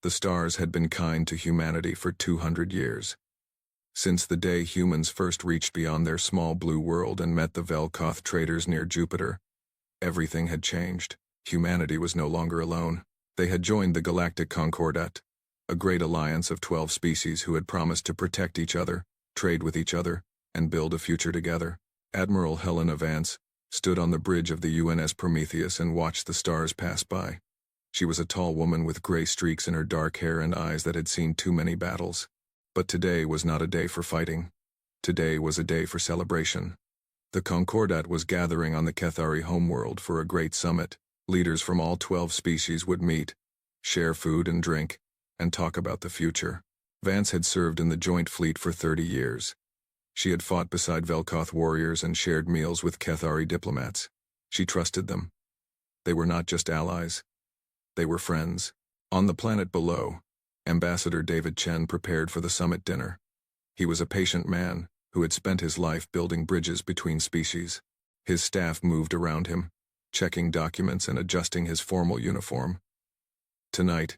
The stars had been kind to humanity for 200 years. Since the day humans first reached beyond their small blue world and met the Velkoth traders near Jupiter, everything had changed. Humanity was no longer alone. They had joined the Galactic Concordat, a great alliance of 12 species who had promised to protect each other, trade with each other, and build a future together. Admiral Helena Vance stood on the bridge of the UNS Prometheus and watched the stars pass by. She was a tall woman with gray streaks in her dark hair and eyes that had seen too many battles. But today was not a day for fighting. Today was a day for celebration. The Concordat was gathering on the Kethari homeworld for a great summit. Leaders from all 12 species would meet, share food and drink, and talk about the future. Vance had served in the Joint Fleet for 30 years. She had fought beside Velkoth warriors and shared meals with Kethari diplomats. She trusted them. They were not just allies. They were friends. On the planet below, Ambassador David Chen prepared for the summit dinner. He was a patient man who had spent his life building bridges between species. His staff moved around him, checking documents and adjusting his formal uniform. Tonight,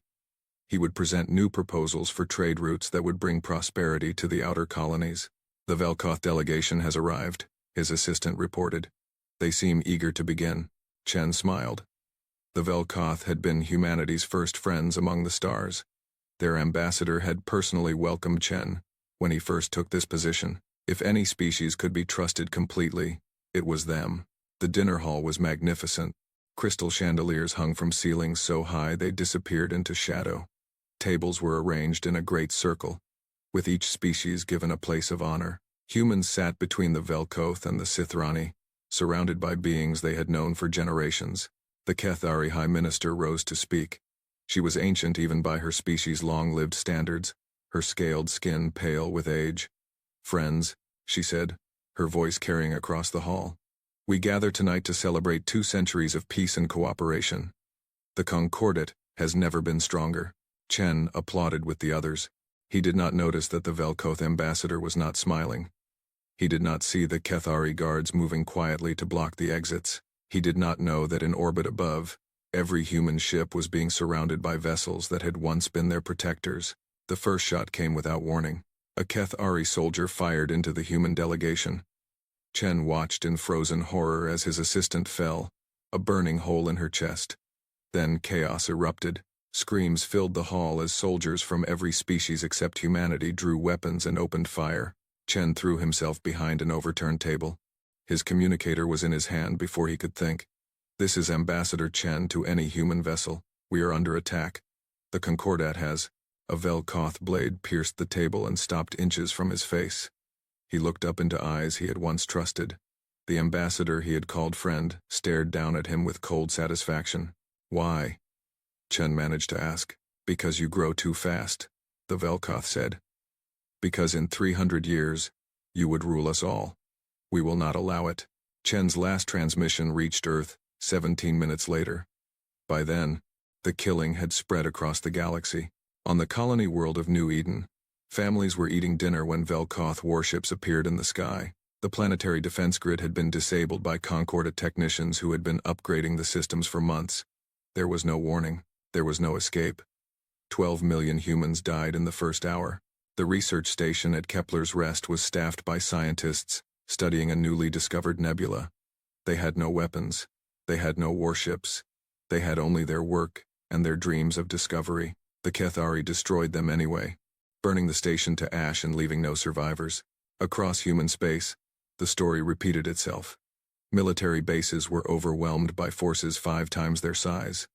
he would present new proposals for trade routes that would bring prosperity to the outer colonies. The Velkoth delegation has arrived, his assistant reported. They seem eager to begin. Chen smiled. The Velkoth had been humanity's first friends among the stars. Their ambassador had personally welcomed Chen when he first took this position. If any species could be trusted completely, it was them. The dinner hall was magnificent. Crystal chandeliers hung from ceilings so high they disappeared into shadow. Tables were arranged in a great circle, with each species given a place of honor. Humans sat between the Velkoth and the Sithrani, surrounded by beings they had known for generations. The Kethari High Minister rose to speak. She was ancient even by her species' long-lived standards, her scaled skin pale with age. "Friends," she said, her voice carrying across the hall. "We gather tonight to celebrate 2 centuries of peace and cooperation. The Concordat has never been stronger." Chen applauded with the others. He did not notice that the Velkoth ambassador was not smiling. He did not see the Kethari guards moving quietly to block the exits. He did not know that in orbit above, every human ship was being surrounded by vessels that had once been their protectors. The first shot came without warning. A Kethari soldier fired into the human delegation. Chen watched in frozen horror as his assistant fell, a burning hole in her chest. Then chaos erupted. Screams filled the hall as soldiers from every species except humanity drew weapons and opened fire. Chen threw himself behind an overturned table. His communicator was in his hand before he could think. "This is Ambassador Chen to any human vessel. We are under attack. The Concordat has." A Velkoth blade pierced the table and stopped inches from his face. He looked up into eyes he had once trusted. The ambassador he had called friend stared down at him with cold satisfaction. "Why?" Chen managed to ask. "Because you grow too fast," the Velkoth said. "Because in 300 years, you would rule us all. We will not allow it." Chen's last transmission reached Earth 17 minutes later. By then, the killing had spread across the galaxy. On the colony world of New Eden, families were eating dinner when Velkoth warships appeared in the sky. The planetary defense grid had been disabled by Concordat technicians who had been upgrading the systems for months. There was no warning. There was no escape. 12 million humans died in the first hour. The research station at Kepler's Rest was staffed by scientists studying a newly discovered nebula. They had no weapons. They had no warships. They had only their work and their dreams of discovery. The Kethari destroyed them anyway, burning the station to ash and leaving no survivors. Across human space, the story repeated itself. Military bases were overwhelmed by forces 5 times their size.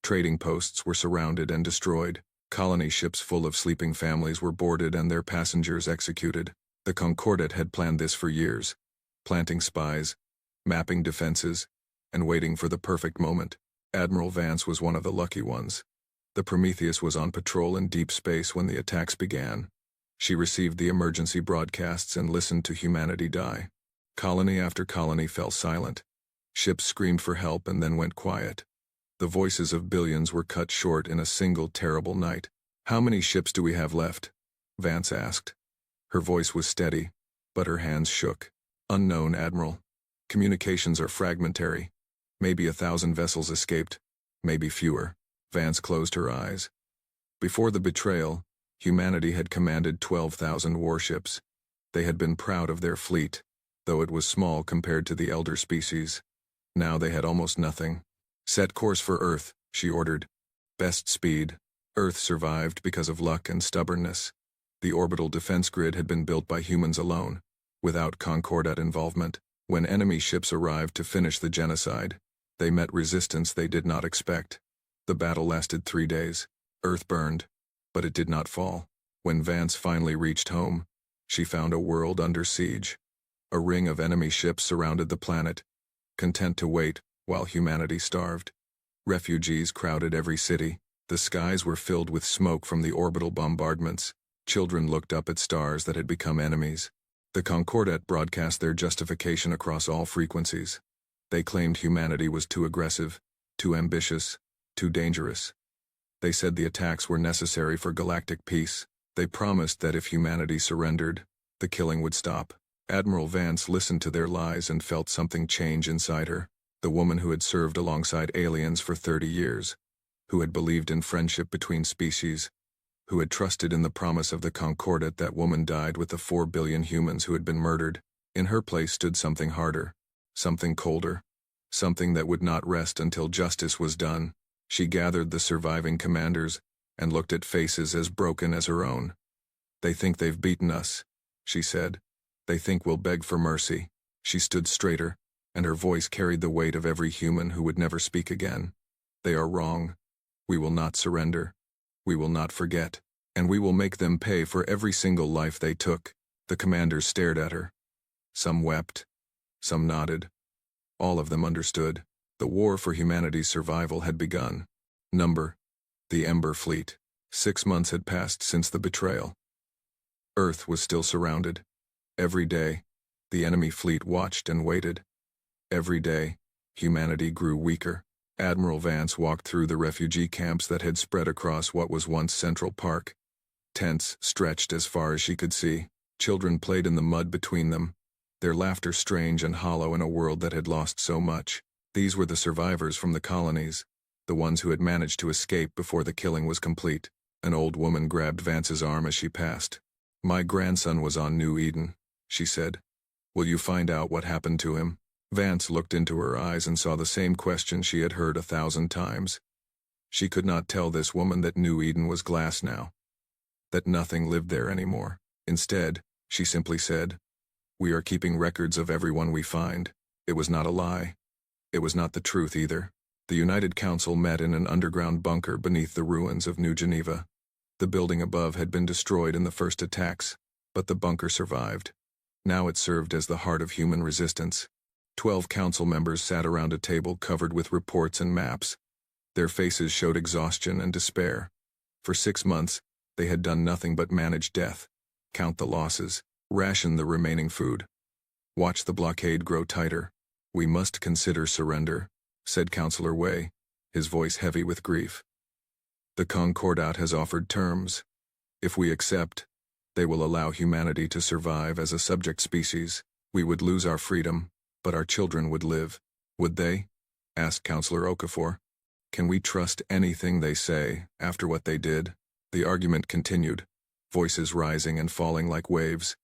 Trading posts were surrounded and destroyed. Colony ships full of sleeping families were boarded and their passengers executed. The Concordat had planned this for years, planting spies, mapping defenses, and waiting for the perfect moment. Admiral Vance was one of the lucky ones. The Prometheus was on patrol in deep space when the attacks began. She received the emergency broadcasts and listened to humanity die. Colony after colony fell silent. Ships screamed for help and then went quiet. The voices of billions were cut short in a single terrible night. "How many ships do we have left?" Vance asked. Her voice was steady, but her hands shook. "Unknown, Admiral. Communications are fragmentary. Maybe 1,000 vessels escaped, maybe fewer." Vance closed her eyes. Before the betrayal, humanity had commanded 12,000 warships. They had been proud of their fleet, though it was small compared to the elder species. Now they had almost nothing. "Set course for Earth," she ordered. "Best speed." Earth survived because of luck and stubbornness. The orbital defense grid had been built by humans alone, without Concordat involvement. When enemy ships arrived to finish the genocide, they met resistance they did not expect. The battle lasted 3 days. Earth burned, but it did not fall. When Vance finally reached home, she found a world under siege. A ring of enemy ships surrounded the planet, content to wait while humanity starved. Refugees crowded every city. The skies were filled with smoke from the orbital bombardments. Children looked up at stars that had become enemies. The Concordat broadcast their justification across all frequencies. They claimed humanity was too aggressive, too ambitious, too dangerous. They said the attacks were necessary for galactic peace. They promised that if humanity surrendered, the killing would stop. Admiral Vance listened to their lies and felt something change inside her. The woman who had served alongside aliens for 30 years, who had believed in friendship between species, who had trusted in the promise of the Concordat, that woman died with the 4 billion humans who had been murdered. In her place stood something harder, something colder, something that would not rest until justice was done. She gathered the surviving commanders and looked at faces as broken as her own. "They think they've beaten us," she said. "They think we'll beg for mercy." She stood straighter, and her voice carried the weight of every human who would never speak again. "They are wrong. We will not surrender. We will not forget. And we will make them pay for every single life they took." The commanders stared at her. Some wept. Some nodded. All of them understood. The war for humanity's survival had begun. Number: the Ember Fleet. 6 months had passed since the betrayal. Earth was still surrounded. Every day, the enemy fleet watched and waited. Every day, humanity grew weaker. Admiral Vance walked through the refugee camps that had spread across what was once Central Park. Tents stretched as far as she could see. Children played in the mud between them, their laughter strange and hollow in a world that had lost so much. These were the survivors from the colonies, the ones who had managed to escape before the killing was complete. An old woman grabbed Vance's arm as she passed. "My grandson was on New Eden," she said. "Will you find out what happened to him?" Vance looked into her eyes and saw the same question she had heard 1,000 times. She could not tell this woman that New Eden was glass now, that nothing lived there anymore. Instead, she simply said, "We are keeping records of everyone we find." It was not a lie. It was not the truth either. The United Council met in an underground bunker beneath the ruins of New Geneva. The building above had been destroyed in the first attacks, but the bunker survived. Now it served as the heart of human resistance. 12 council members sat around a table covered with reports and maps. Their faces showed exhaustion and despair. For 6 months, they had done nothing but manage death, count the losses, ration the remaining food, watch the blockade grow tighter. "We must consider surrender," said Councillor Wei, his voice heavy with grief. "The Concordat has offered terms. If we accept, they will allow humanity to survive as a subject species. We would lose our freedom, but our children would live." "Would they?" asked Councillor Okafor. "Can we trust anything they say after what they did?" The argument continued, voices rising and falling like waves.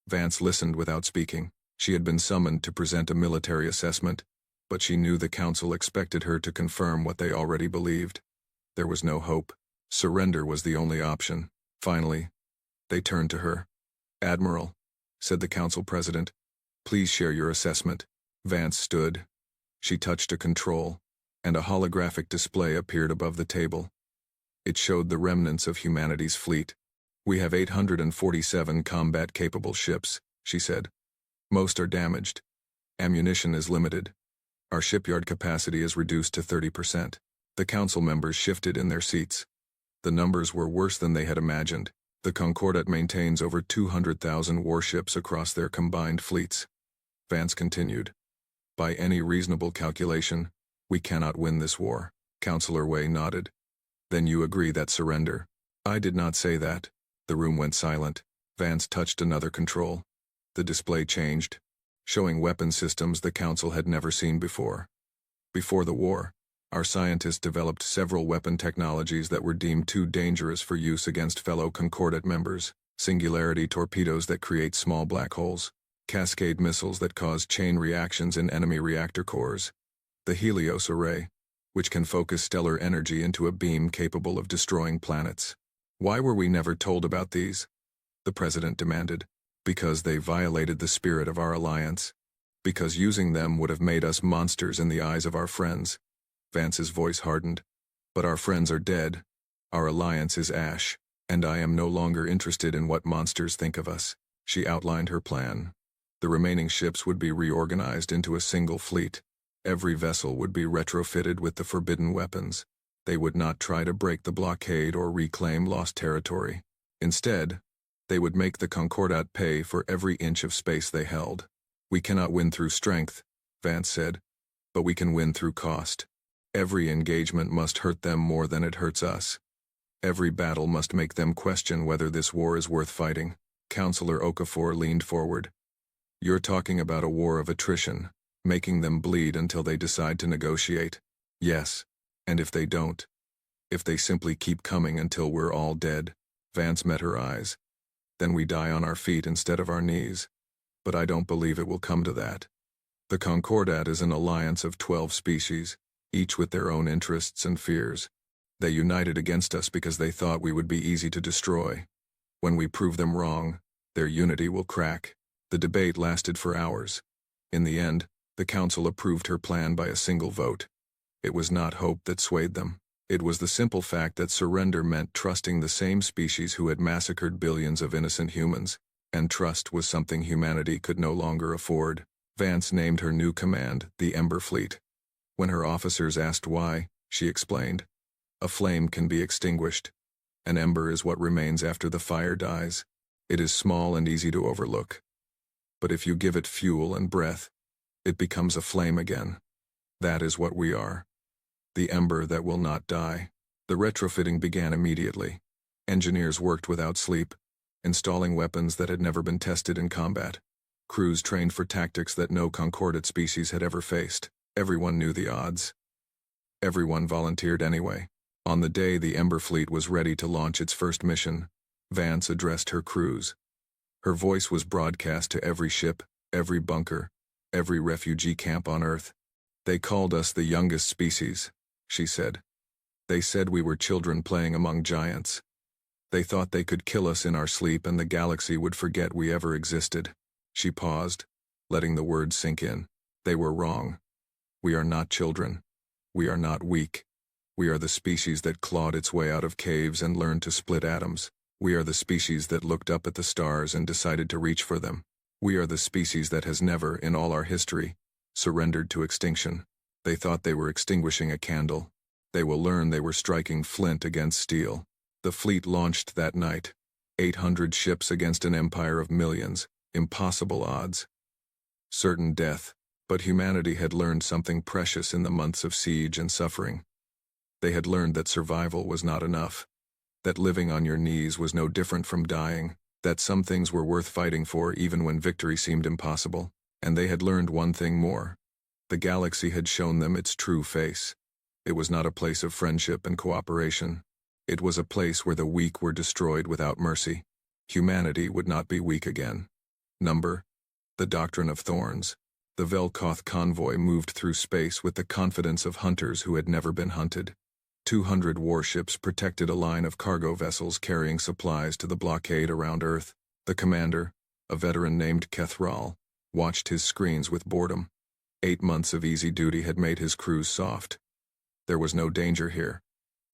Vance listened without speaking. She had been summoned to present a military assessment, but she knew the council expected her to confirm what they already believed. There was no hope. Surrender was the only option. Finally, they turned to her. "Admiral," said the council president, "please share your assessment." Vance stood. She touched a control, and a holographic display appeared above the table. It showed the remnants of humanity's fleet. "We have 847 combat-capable ships," she said. "Most are damaged. Ammunition is limited. Our shipyard capacity is reduced to 30%. The council members shifted in their seats. The numbers were worse than they had imagined. The Concordat maintains over 200,000 warships across their combined fleets. Vance continued. "By any reasonable calculation, we cannot win this war." Councillor Wei nodded. "Then you agree that surrender?" "I did not say that." The room went silent. Vance touched another control. The display changed, showing weapon systems the council had never seen before. Before the war, Our scientists developed several weapon technologies that were deemed too dangerous for use against fellow Concordat members. Singularity torpedoes that create small black holes. Cascade missiles that cause chain reactions in enemy reactor cores. The Helios array, which can focus stellar energy into a beam capable of destroying planets. Why were we never told about these? The president demanded. Because they violated the spirit of our alliance. Because using them would have made us monsters in the eyes of our friends. Vance's voice hardened. But our friends are dead. Our alliance is ash, and I am no longer interested in what monsters think of us. She outlined her plan. The remaining ships would be reorganized into a single fleet. Every vessel would be retrofitted with the forbidden weapons. They would not try to break the blockade or reclaim lost territory. Instead, they would make the Concordat pay for every inch of space they held. We cannot win through strength, Vance said, but we can win through cost. Every engagement must hurt them more than it hurts us. Every battle must make them question whether this war is worth fighting. Counselor Okafor leaned forward. You're talking about a war of attrition, making them bleed until they decide to negotiate. Yes, and if they don't? If they simply keep coming until we're all dead? Vance met her eyes. Then we die on our feet instead of our knees. But I don't believe it will come to that. The Concordat is an alliance of 12 species, each with their own interests and fears. They united against us because they thought we would be easy to destroy. When we prove them wrong, their unity will crack. The debate lasted for hours. In the end, the council approved her plan by a single vote. It was not hope that swayed them. It was the simple fact that surrender meant trusting the same species who had massacred billions of innocent humans, and trust was something humanity could no longer afford. Vance named her new command the Ember Fleet. When her officers asked why, she explained, a flame can be extinguished. An ember is what remains after the fire dies. It is small and easy to overlook. But if you give it fuel and breath, it becomes a flame again. That is what we are. The ember that will not die. The retrofitting began immediately. Engineers worked without sleep, installing weapons that had never been tested in combat. Crews trained for tactics that no Concordat species had ever faced. Everyone knew the odds. Everyone volunteered anyway. On the day the Ember Fleet was ready to launch its first mission, Vance addressed her crews. Her voice was broadcast to every ship, every bunker, every refugee camp on Earth. They called us the youngest species, she said. They said we were children playing among giants. They thought they could kill us in our sleep and the galaxy would forget we ever existed. She paused, letting the words sink in. They were wrong. We are not children. We are not weak. We are the species that clawed its way out of caves and learned to split atoms. We are the species that looked up at the stars and decided to reach for them. We are the species that has never, in all our history, surrendered to extinction. They thought they were extinguishing a candle. They will learn they were striking flint against steel. The fleet launched that night. 800 ships against an empire of millions. Impossible odds. Certain death. But humanity had learned something precious in the months of siege and suffering. They had learned that survival was not enough. That living on your knees was no different from dying. That some things were worth fighting for even when victory seemed impossible. And they had learned one thing more. The galaxy had shown them its true face. It was not a place of friendship and cooperation. It was a place where the weak were destroyed without mercy. Humanity would not be weak again. Number. The doctrine of thorns. The Velkoth convoy moved through space with the confidence of hunters who had never been hunted. 200 warships protected a line of cargo vessels carrying supplies to the blockade around Earth. The commander, a veteran named Kethral, watched his screens with boredom. 8 months of easy duty had made his crews soft. There was no danger here.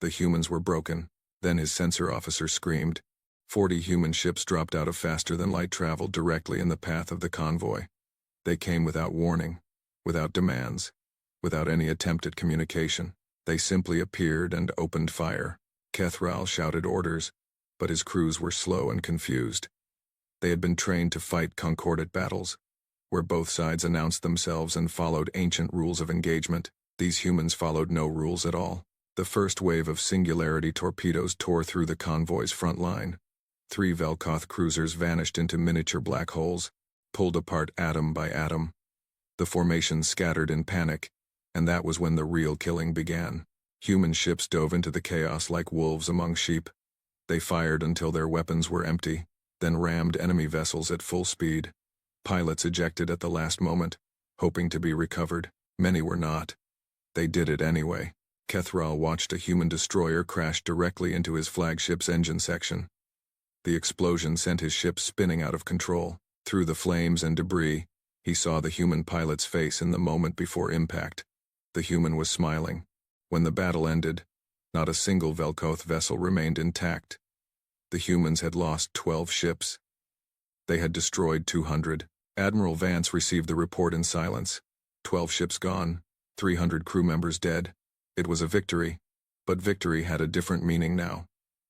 The humans were broken. Then his sensor officer screamed. 40 human ships dropped out of faster-than-light travel directly in the path of the convoy. They came without warning, without demands, without any attempt at communication. They simply appeared and opened fire. Kethral shouted orders, but his crews were slow and confused. They had been trained to fight Concordat battles, where both sides announced themselves and followed ancient rules of engagement. These humans followed no rules at all. The first wave of singularity torpedoes tore through the convoy's front line. 3 Velkoth cruisers vanished into miniature black holes, pulled apart atom by atom. The formation scattered in panic, And that was when the real killing began. Human ships dove into the chaos like wolves among sheep. They fired until their weapons were empty, then rammed enemy vessels at full speed. Pilots ejected at the last moment, hoping to be recovered. Many were not. They did it anyway. Kethral watched a human destroyer crash directly into his flagship's engine section. The explosion sent his ship spinning out of control. Through the flames and debris, he saw the human pilot's face in the moment before impact. The human was smiling. When the battle ended, not a single Velkoth vessel remained intact. The humans had lost 12 ships. They had destroyed 200. Admiral Vance received the report in silence. 12 ships gone, 300 crew members dead. It was a victory, but victory had a different meaning now.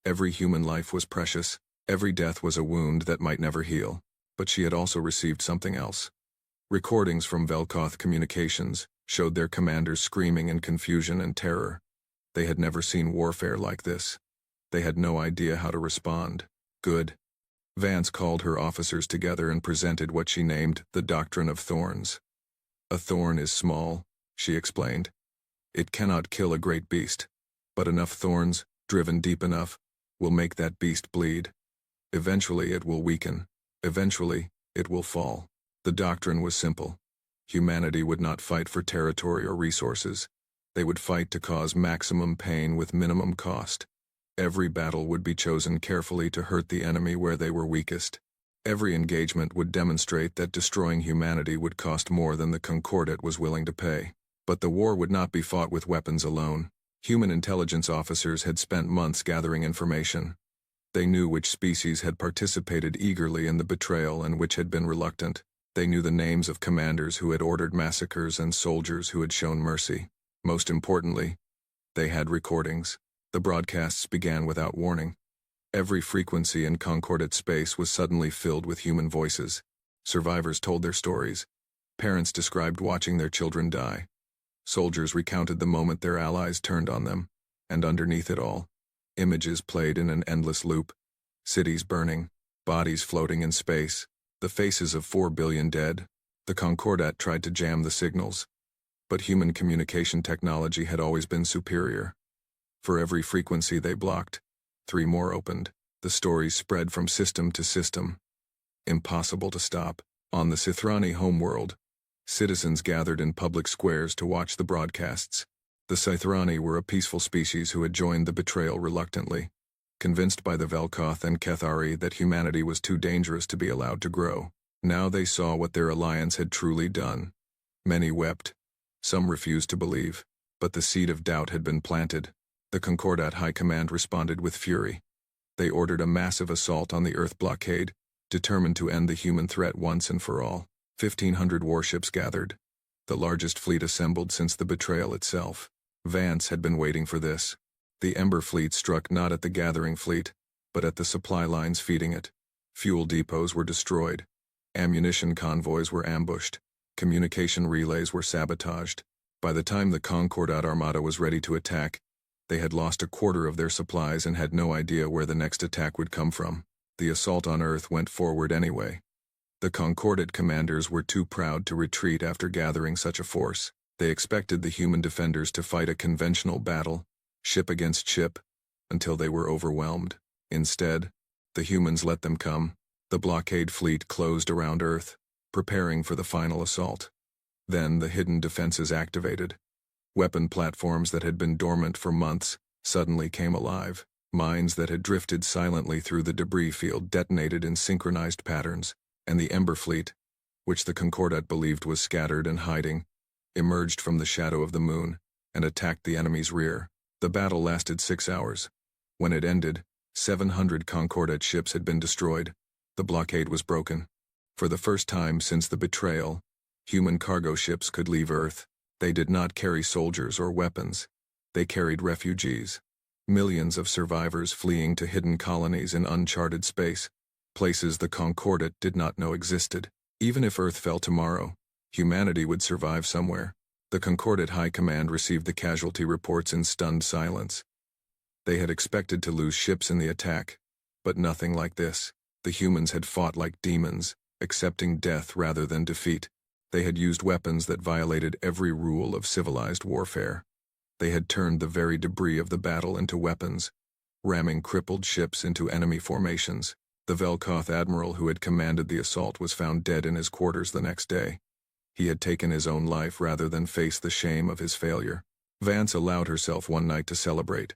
Every human life was precious. Every death was a wound that might never heal. But she had also received something else. Recordings from Velkoth communications showed their commanders screaming in confusion and terror. They had never seen warfare like this. They had no idea how to respond. Good. Vance called her officers together and presented what she named the Doctrine of Thorns. A thorn is small, she explained. It cannot kill a great beast, but enough thorns, driven deep enough, will make that beast bleed. Eventually it will weaken. Eventually, it will fall. The doctrine was simple. Humanity would not fight for territory or resources. They would fight to cause maximum pain with minimum cost. Every battle would be chosen carefully to hurt the enemy where they were weakest. Every engagement would demonstrate that destroying humanity would cost more than the Concordat was willing to pay. But the war would not be fought with weapons alone. Human intelligence officers had spent months gathering information. They knew which species had participated eagerly in the betrayal and which had been reluctant. They knew the names of commanders who had ordered massacres and soldiers who had shown mercy. Most importantly, they had recordings. The broadcasts began without warning. Every frequency in Concordat space was suddenly filled with human voices. Survivors told their stories. Parents described watching their children die. Soldiers recounted the moment their allies turned on them. And underneath it all, images played in an endless loop. Cities burning, bodies floating in space, the faces of 4 billion dead. The Concordat tried to jam the signals. But human communication technology had always been superior. For every frequency they blocked, 3 more opened. The stories spread from system to system. Impossible to stop. On the Sithrani homeworld, citizens gathered in public squares to watch the broadcasts. The Sithrani were a peaceful species who had joined the betrayal reluctantly, convinced by the Velkoth and Kethari that humanity was too dangerous to be allowed to grow. Now they saw what their alliance had truly done. Many wept. Some refused to believe. But the seed of doubt had been planted. The Concordat High Command responded with fury. They ordered a massive assault on the Earth blockade, determined to end the human threat once and for all. 1,500 warships gathered, the largest fleet assembled since the betrayal itself. Vance had been waiting for this. The Ember fleet struck not at the gathering fleet, but at the supply lines feeding it. Fuel depots were destroyed. Ammunition convoys were ambushed. Communication relays were sabotaged. By the time the Concordat Armada was ready to attack, they had lost a quarter of their supplies and had no idea where the next attack would come from. The assault on Earth went forward anyway. The Concordat commanders were too proud to retreat after gathering such a force. They expected the human defenders to fight a conventional battle, ship against ship, until they were overwhelmed. Instead, the humans let them come. The blockade fleet closed around Earth, preparing for the final assault. Then the hidden defenses activated. Weapon platforms that had been dormant for months suddenly came alive. Mines that had drifted silently through the debris field detonated in synchronized patterns, and the Ember fleet, which the Concordat believed was scattered and hiding, emerged from the shadow of the moon and attacked the enemy's rear. The battle lasted 6 hours. When it ended, 700 Concordat ships had been destroyed. The blockade was broken. For the first time since the betrayal, human cargo ships could leave Earth. They did not carry soldiers or weapons. They carried refugees. Millions of survivors fleeing to hidden colonies in uncharted space, places the Concordat did not know existed. Even if Earth fell tomorrow, humanity would survive somewhere. The Concordat High Command received the casualty reports in stunned silence. They had expected to lose ships in the attack, but nothing like this. The humans had fought like demons, accepting death rather than defeat. They had used weapons that violated every rule of civilized warfare. They had turned the very debris of the battle into weapons, ramming crippled ships into enemy formations. The Velkoth admiral who had commanded the assault was found dead in his quarters the next day. He had taken his own life rather than face the shame of his failure. Vance allowed herself one night to celebrate.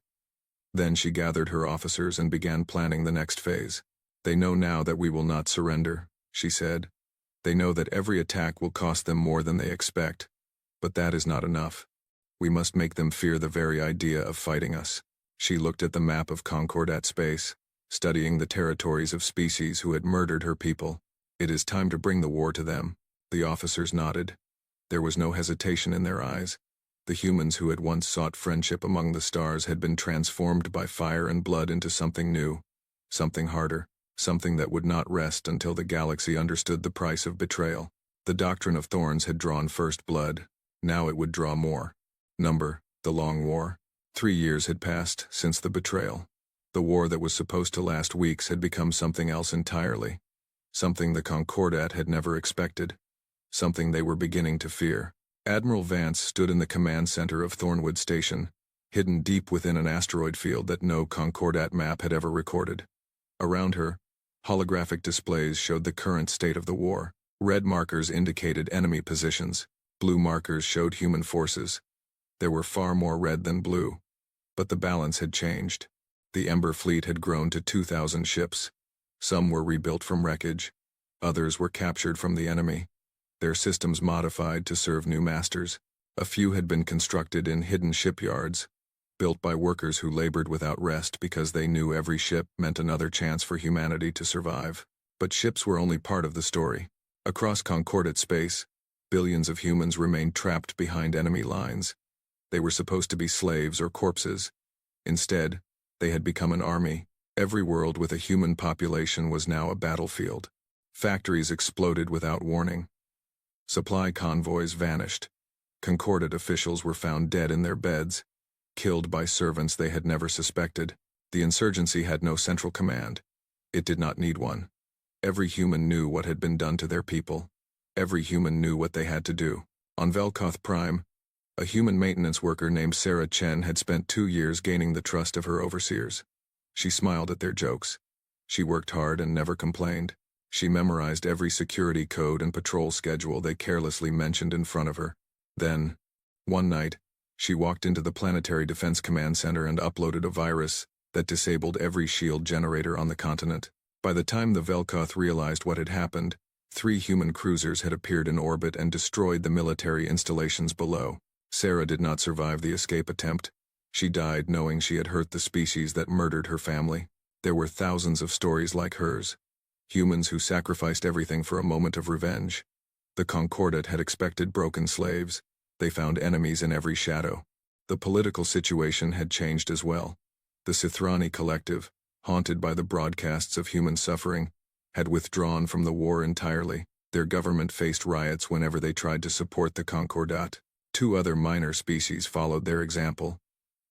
Then she gathered her officers and began planning the next phase. "They know now that we will not surrender," she said. "They know that every attack will cost them more than they expect. But that is not enough. We must make them fear the very idea of fighting us." She looked at the map of Concordat space, studying the territories of species who had murdered her people. "It is time to bring the war to them." The officers nodded. There was no hesitation in their eyes. The humans who had once sought friendship among the stars had been transformed by fire and blood into something new, something harder, something that would not rest until the galaxy understood the price of betrayal. The doctrine of thorns had drawn first blood. Now it would draw more. The long war. 3 years had passed since the betrayal. The war that was supposed to last weeks had become something else entirely. Something the Concordat had never expected. Something they were beginning to fear. Admiral Vance stood in the command center of Thornwood Station, hidden deep within an asteroid field that no Concordat map had ever recorded. Around her, holographic displays showed the current state of the war. Red markers indicated enemy positions. Blue markers showed human forces. There were far more red than blue. But the balance had changed. The Ember fleet had grown to 2,000 ships. Some were rebuilt from wreckage. Others were captured from the enemy, their systems modified to serve new masters. A few had been constructed in hidden shipyards, built by workers who labored without rest because they knew every ship meant another chance for humanity to survive. But ships were only part of the story. Across Concordat space, billions of humans remained trapped behind enemy lines. They were supposed to be slaves or corpses. Instead, they had become an army. Every world with a human population was now a battlefield. Factories exploded without warning. Supply convoys vanished. Concordat officials were found dead in their beds, killed by servants they had never suspected. The insurgency had no central command. It did not need one. Every human knew what had been done to their people. Every human knew what they had to do. On Velkoth Prime, a human maintenance worker named Sarah Chen had spent 2 years gaining the trust of her overseers. She smiled at their jokes. She worked hard and never complained. She memorized every security code and patrol schedule they carelessly mentioned in front of her. Then, one night, she walked into the Planetary Defense Command Center and uploaded a virus that disabled every shield generator on the continent. By the time the Velkoth realized what had happened, 3 human cruisers had appeared in orbit and destroyed the military installations below. Sarah did not survive the escape attempt. She died knowing she had hurt the species that murdered her family. There were thousands of stories like hers. Humans who sacrificed everything for a moment of revenge. The Concordat had expected broken slaves. They found enemies in every shadow. The political situation had changed as well. The Sithrani collective, haunted by the broadcasts of human suffering, had withdrawn from the war entirely. Their government faced riots whenever they tried to support the Concordat. 2 other minor species followed their example,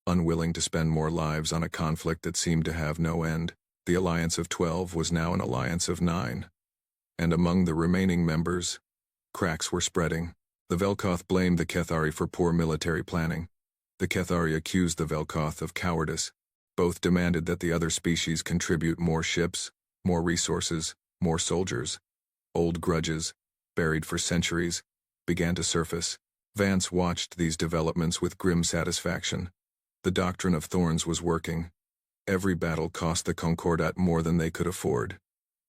unwilling to spend more lives on a conflict that seemed to have no end. The alliance of 12 was now an alliance of 9. And among the remaining members, cracks were spreading. The Velkoth blamed the Kethari for poor military planning. The Kethari accused the Velkoth of cowardice. Both demanded that the other species contribute more ships, more resources, more soldiers. Old grudges, buried for centuries, began to surface. Vance watched these developments with grim satisfaction. The doctrine of thorns was working. Every battle cost the Concordat more than they could afford.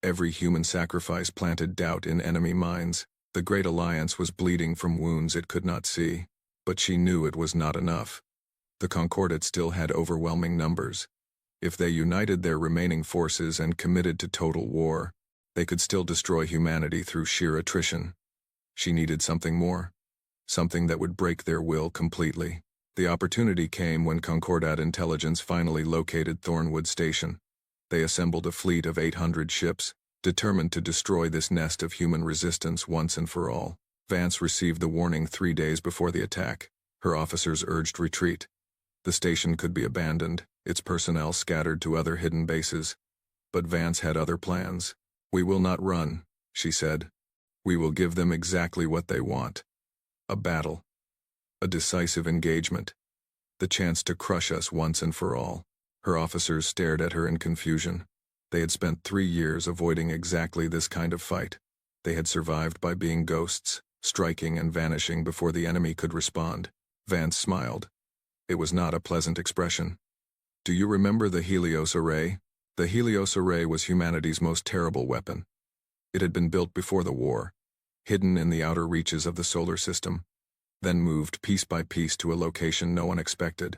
Every human sacrifice planted doubt in enemy minds. The Great Alliance was bleeding from wounds it could not see, but she knew it was not enough. The Concordat still had overwhelming numbers. If they united their remaining forces and committed to total war, they could still destroy humanity through sheer attrition. She needed something more. Something that would break their will completely. The opportunity came when Concordat intelligence finally located Thornwood Station. They assembled a fleet of 800 ships, determined to destroy this nest of human resistance once and for all. Vance received the warning 3 days before the attack. Her officers urged retreat. The station could be abandoned, its personnel scattered to other hidden bases. But Vance had other plans. "We will not run," she said. We will give them exactly what they want. A battle. A decisive engagement. The chance to crush us once and for all. Her officers stared at her in confusion. They had spent 3 years avoiding exactly this kind of fight. They had survived by being ghosts, striking and vanishing before the enemy could respond. Vance smiled. It was not a pleasant expression. Do you remember the Helios Array? The Helios Array was humanity's most terrible weapon. It had been built before the war, hidden in the outer reaches of the solar system, then moved piece by piece to a location no one expected.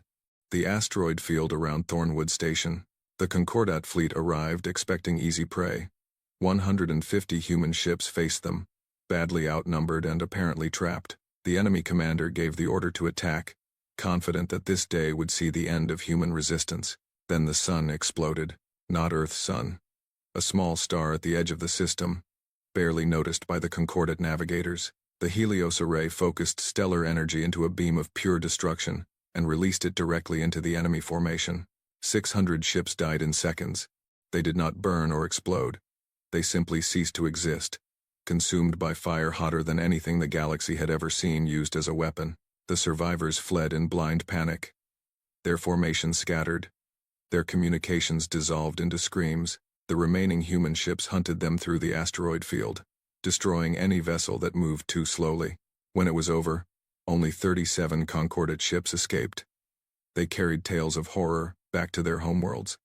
The asteroid field around Thornwood Station. The Concordat fleet arrived expecting easy prey. 150 human ships faced them, badly outnumbered and apparently trapped. The enemy commander gave the order to attack, confident that this day would see the end of human resistance. Then the sun exploded. Not Earth's sun. A small star at the edge of the system, barely noticed by the Concordat navigators. The Helios Array focused stellar energy into a beam of pure destruction and released it directly into the enemy formation. 600 ships died in seconds. They did not burn or explode. They simply ceased to exist, consumed by fire hotter than anything the galaxy had ever seen used as a weapon. The survivors fled in blind panic. Their formation scattered. Their communications dissolved into screams. The remaining human ships hunted them through the asteroid field, destroying any vessel that moved too slowly. When it was over, only 37 Concordat ships escaped. They carried tales of horror back to their homeworlds,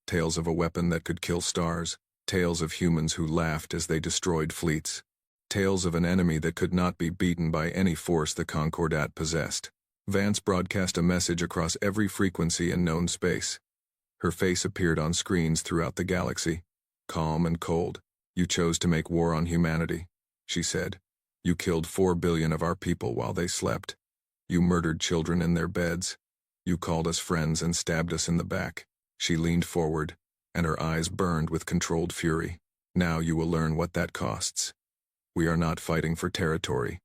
tales of a weapon that could kill stars, tales of humans who laughed as they destroyed fleets, tales of an enemy that could not be beaten by any force the Concordat possessed. Vance broadcast a message across every frequency in known space. Her face appeared on screens throughout the galaxy, calm and cold. You chose to make war on humanity, she said. You killed 4 billion of our people while they slept. You murdered children in their beds. You called us friends and stabbed us in the back. She leaned forward, and her eyes burned with controlled fury. Now you will learn what that costs. We are not fighting for territory.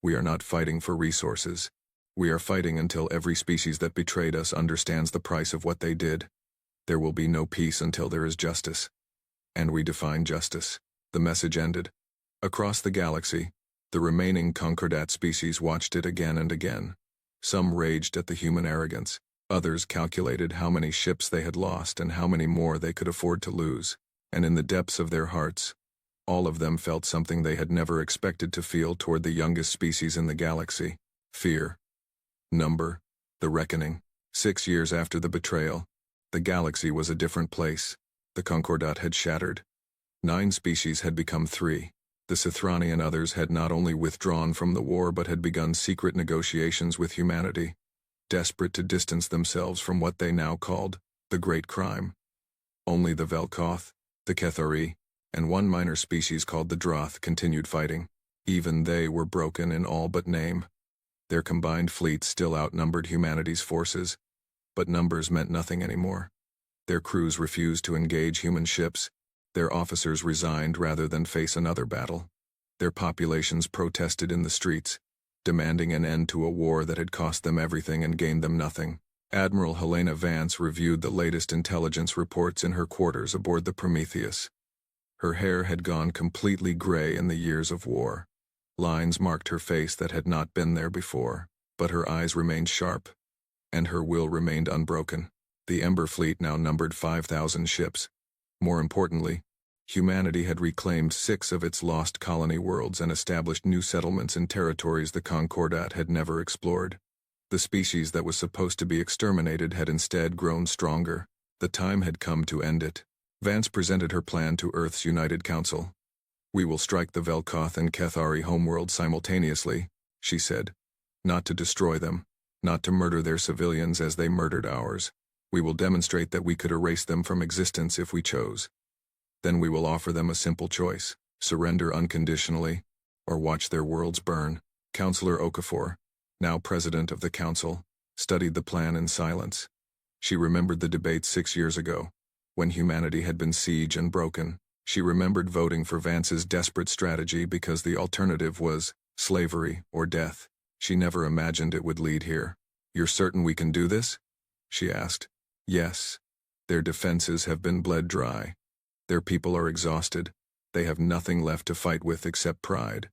We are not fighting for resources. We are fighting until every species that betrayed us understands the price of what they did. There will be no peace until there is justice. And we define justice. The message ended. Across the galaxy, the remaining Concordat species watched it again and again. Some raged at the human arrogance. Others calculated how many ships they had lost and how many more they could afford to lose. And in the depths of their hearts, all of them felt something they had never expected to feel toward the youngest species in the galaxy. Fear. Number. The reckoning. 6 years after the betrayal, the galaxy was a different place. The Concordat had shattered. 9 species had become 3. The Sithrani and others had not only withdrawn from the war but had begun secret negotiations with humanity, desperate to distance themselves from what they now called the Great Crime. Only the Velkoth, the Kethari, and one minor species called the Droth continued fighting. Even they were broken in all but name. Their combined fleets still outnumbered humanity's forces, but numbers meant nothing anymore. Their crews refused to engage human ships. Their officers resigned rather than face another battle. Their populations protested in the streets, demanding an end to a war that had cost them everything and gained them nothing. Admiral Helena Vance reviewed the latest intelligence reports in her quarters aboard the Prometheus. Her hair had gone completely gray in the years of war. Lines marked her face that had not been there before, but her eyes remained sharp, and her will remained unbroken. The Ember Fleet now numbered 5,000 ships. More importantly, humanity had reclaimed 6 of its lost colony worlds and established new settlements in territories the Concordat had never explored. The species that was supposed to be exterminated had instead grown stronger. The time had come to end it. Vance presented her plan to Earth's United Council. We will strike the Velkoth and Kethari homeworlds simultaneously, she said. Not to destroy them, not to murder their civilians as they murdered ours. We will demonstrate that we could erase them from existence if we chose. Then we will offer them a simple choice: surrender unconditionally, or watch their worlds burn. Councillor Okafor, now president of the council, studied the plan in silence. She remembered the debate 6 years ago, when humanity had been sieged and broken. She remembered voting for Vance's desperate strategy because the alternative was slavery or death. She never imagined it would lead here. You're certain we can do this? She asked. Yes. Their defenses have been bled dry. Their people are exhausted. They have nothing left to fight with except pride.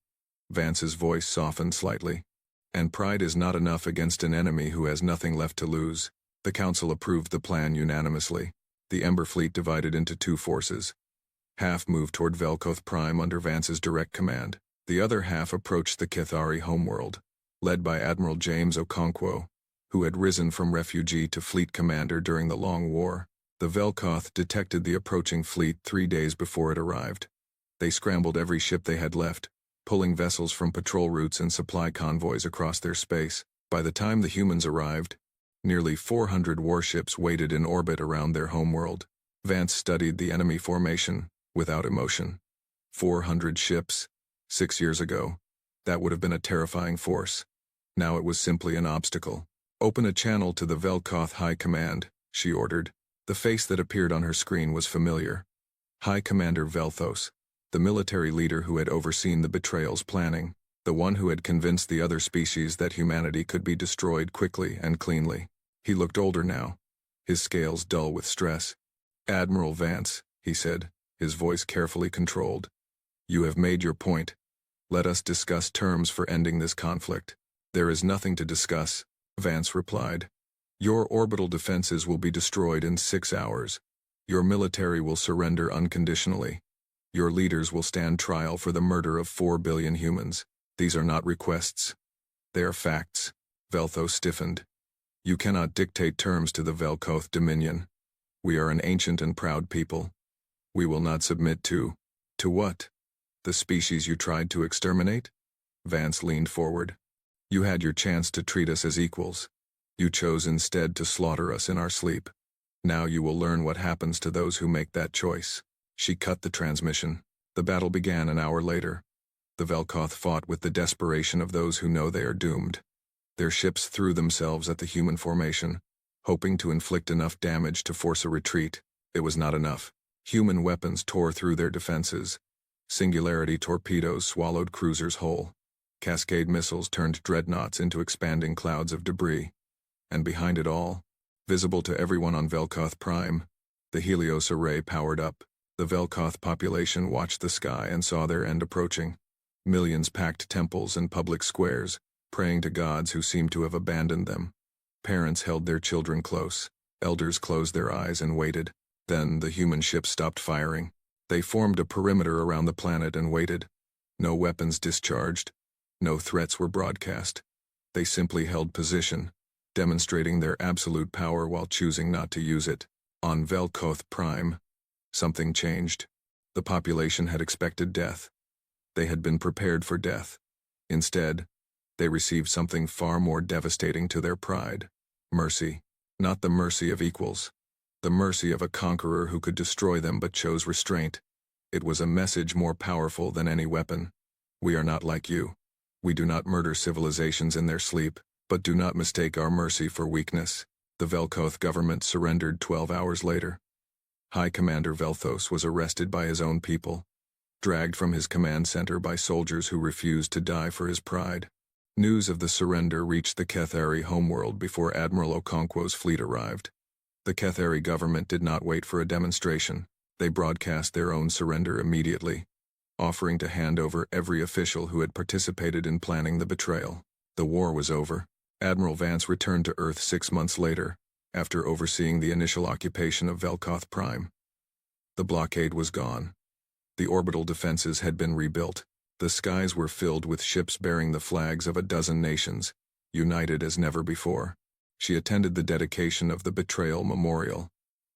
Vance's voice softened slightly. And pride is not enough against an enemy who has nothing left to lose. The council approved the plan unanimously. The Ember Fleet divided into two forces. Half moved toward Velkoth Prime under Vance's direct command. The other half approached the Kethari homeworld, led by Admiral James Okonkwo, who had risen from refugee to fleet commander during the Long War. The Velkoth detected the approaching fleet 3 days before it arrived. They scrambled every ship they had left, pulling vessels from patrol routes and supply convoys across their space. By the time the humans arrived, nearly 400 warships waited in orbit around their homeworld. Vance studied the enemy formation, without emotion. 400 ships. 6 years ago, that would have been a terrifying force. Now it was simply an obstacle. "Open a channel to the Velkoth High Command," she ordered. The face that appeared on her screen was familiar. High Commander Velthos, the military leader who had overseen the Betrayal's planning, the one who had convinced the other species that humanity could be destroyed quickly and cleanly. He looked older now, his scales dull with stress. "Admiral Vance," he said, his voice carefully controlled. "You have made your point. Let us discuss terms for ending this conflict." "There is nothing to discuss," Vance replied. "Your orbital defenses will be destroyed in 6 hours. Your military will surrender unconditionally. Your leaders will stand trial for the murder of 4 billion humans. These are not requests. They are facts." Velthos stiffened. "You cannot dictate terms to the Velkoth Dominion. We are an ancient and proud people. We will not submit to what? The species you tried to exterminate?" Vance leaned forward. "You had your chance to treat us as equals. You chose instead to slaughter us in our sleep. Now you will learn what happens to those who make that choice." She cut the transmission. The battle began an hour later. The Velkoth fought with the desperation of those who know they are doomed. Their ships threw themselves at the human formation, hoping to inflict enough damage to force a retreat. It was not enough. Human weapons tore through their defenses. Singularity torpedoes swallowed cruisers whole. Cascade missiles turned dreadnoughts into expanding clouds of debris. And behind it all, visible to everyone on Velkoth Prime, the Helios array powered up. The Velkoth population watched the sky and saw their end approaching. Millions packed temples and public squares, praying to gods who seemed to have abandoned them. Parents held their children close. Elders closed their eyes and waited. Then the human ships stopped firing. They formed a perimeter around the planet and waited. No weapons discharged. No threats were broadcast. They simply held position, demonstrating their absolute power while choosing not to use it. On Velkoth Prime, something changed. The population had expected death. They had been prepared for death. Instead, they received something far more devastating to their pride. Mercy. Not the mercy of equals. The mercy of a conqueror who could destroy them but chose restraint. It was a message more powerful than any weapon. "We are not like you. We do not murder civilizations in their sleep, but do not mistake our mercy for weakness." The Velkoth government surrendered 12 hours later. High Commander Velthos was arrested by his own people, dragged from his command center by soldiers who refused to die for his pride. News of the surrender reached the Kethari homeworld before Admiral Okonkwo's fleet arrived. The Kethari government did not wait for a demonstration. They broadcast their own surrender immediately, offering to hand over every official who had participated in planning the betrayal. The war was over. Admiral Vance returned to Earth 6 months later, after overseeing the initial occupation of Velkoth Prime. The blockade was gone. The orbital defenses had been rebuilt. The skies were filled with ships bearing the flags of a dozen nations, united as never before. She attended the dedication of the Betrayal Memorial,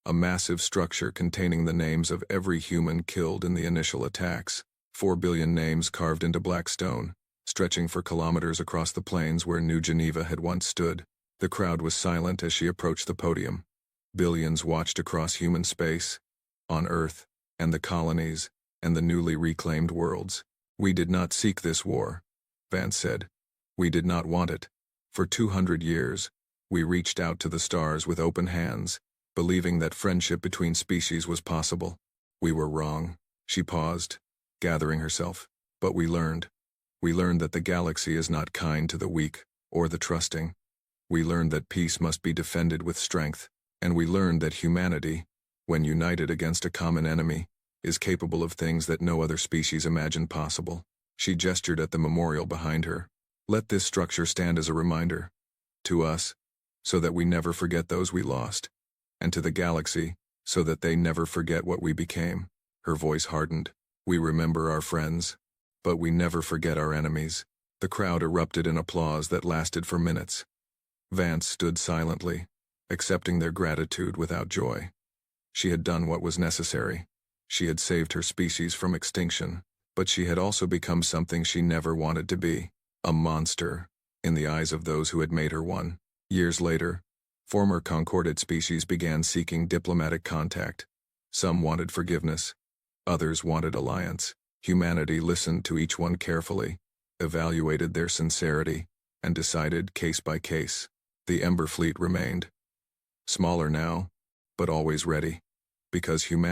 a massive structure containing the names of every human killed in the initial attacks. 4 billion names carved into black stone, stretching for kilometers across the plains where New Geneva had once stood. The crowd was silent as she approached the podium. Billions watched across human space, on Earth, and the colonies, and the newly reclaimed worlds. "We did not seek this war," Vance said. "We did not want it. For 200 years, we reached out to the stars with open hands, believing that friendship between species was possible. We were wrong." She paused, gathering herself. "But we learned. We learned that the galaxy is not kind to the weak or the trusting. We learned that peace must be defended with strength. And we learned that humanity, when united against a common enemy, is capable of things that no other species imagined possible. She gestured at the memorial behind her. Let this structure stand as a reminder. To us, so that we never forget those we lost. And to the galaxy, so that they never forget what we became. Her voice hardened. We remember our friends, but we never forget our enemies. The crowd erupted in applause that lasted for minutes. Vance stood silently, accepting their gratitude without joy. She had done what was necessary. She had saved her species from extinction, but she had also become something she never wanted to be, a monster, in the eyes of those who had made her one. Years later, former concordate species began seeking diplomatic contact. Some wanted forgiveness, others wanted alliance. Humanity listened to each one carefully, evaluated their sincerity, and decided case by case. The Ember Fleet remained. Smaller now, but always ready, because humanity